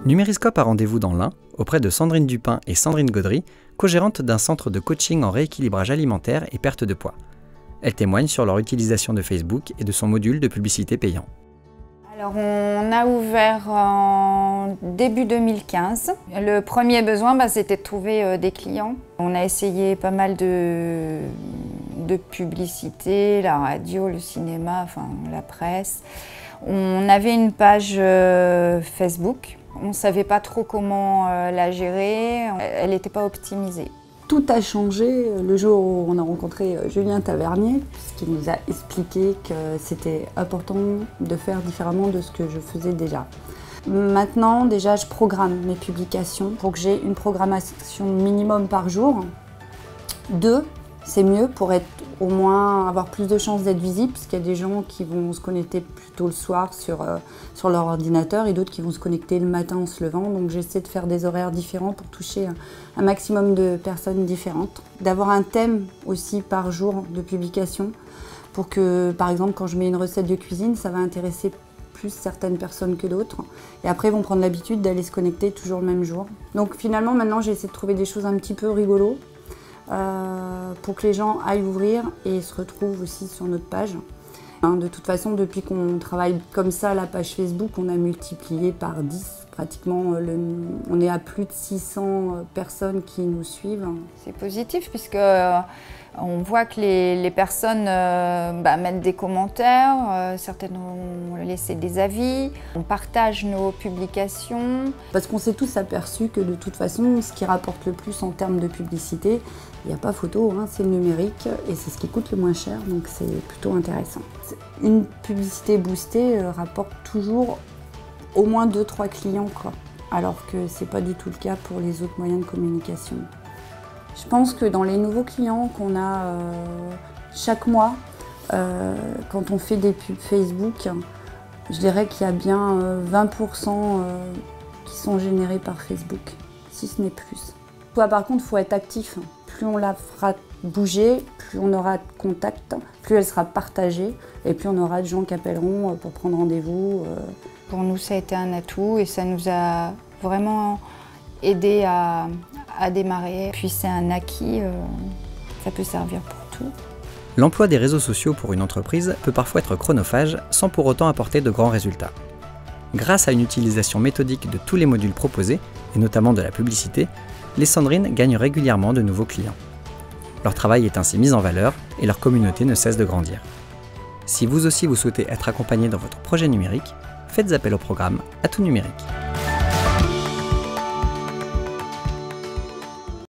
Numériscope a rendez-vous dans l'Ain, auprès de Sandrine Dupin et Sandrine Gaudry, co-gérantes d'un centre de coaching en rééquilibrage alimentaire et perte de poids. Elles témoignent sur leur utilisation de Facebook et de son module de publicité payant. Alors on a ouvert en début 2015. Le premier besoin, c'était de trouver des clients. On a essayé pas mal de publicité, la radio, le cinéma, enfin la presse. On avait une page Facebook. On ne savait pas trop comment la gérer. Elle n'était pas optimisée. Tout a changé le jour où on a rencontré Julien Tavernier, puisqu'il nous a expliqué que c'était important de faire différemment de ce que je faisais déjà. Maintenant, déjà, je programme mes publications pour que j'ai une programmation minimum par jour. 2, c'est mieux pour être au moins avoir plus de chances d'être visible, parce qu'il y a des gens qui vont se connecter plutôt le soir sur leur ordinateur et d'autres qui vont se connecter le matin en se levant. Donc j'essaie de faire des horaires différents pour toucher un maximum de personnes différentes. D'avoir un thème aussi par jour de publication pour que, par exemple, quand je mets une recette de cuisine, ça va intéresser plus certaines personnes que d'autres. Et après, ils vont prendre l'habitude d'aller se connecter toujours le même jour. Donc finalement, maintenant, j'essaie de trouver des choses un petit peu rigolos pour que les gens aillent ouvrir et se retrouvent aussi sur notre page. De toute façon, depuis qu'on travaille comme ça la page Facebook, on a multiplié par 10 pratiquement. On est à plus de 600 personnes qui nous suivent. C'est positif puisque on voit que les personnes mettent des commentaires, certaines ont laissé des avis, on partage nos publications. Parce qu'on s'est tous aperçus que de toute façon, ce qui rapporte le plus en termes de publicité, il n'y a pas photo, c'est le numérique et c'est ce qui coûte le moins cher, donc c'est plutôt intéressant. Une publicité boostée rapporte toujours au moins 2-3 clients, alors que ce n'est pas du tout le cas pour les autres moyens de communication. Je pense que dans les nouveaux clients qu'on a chaque mois, quand on fait des pubs Facebook, je dirais qu'il y a bien 20% qui sont générés par Facebook, si ce n'est plus. Par contre, il faut être actif. Plus on la fera bouger, plus on aura de contacts, plus elle sera partagée et plus on aura de gens qui appelleront pour prendre rendez-vous. Pour nous, ça a été un atout et ça nous a vraiment aidé à démarrer. Puis c'est un acquis, ça peut servir pour tout. L'emploi des réseaux sociaux pour une entreprise peut parfois être chronophage sans pour autant apporter de grands résultats. Grâce à une utilisation méthodique de tous les modules proposés, et notamment de la publicité, les Sandrines gagnent régulièrement de nouveaux clients. Leur travail est ainsi mis en valeur et leur communauté ne cesse de grandir. Si vous aussi vous souhaitez être accompagné dans votre projet numérique, faites appel au programme Atout Numérique.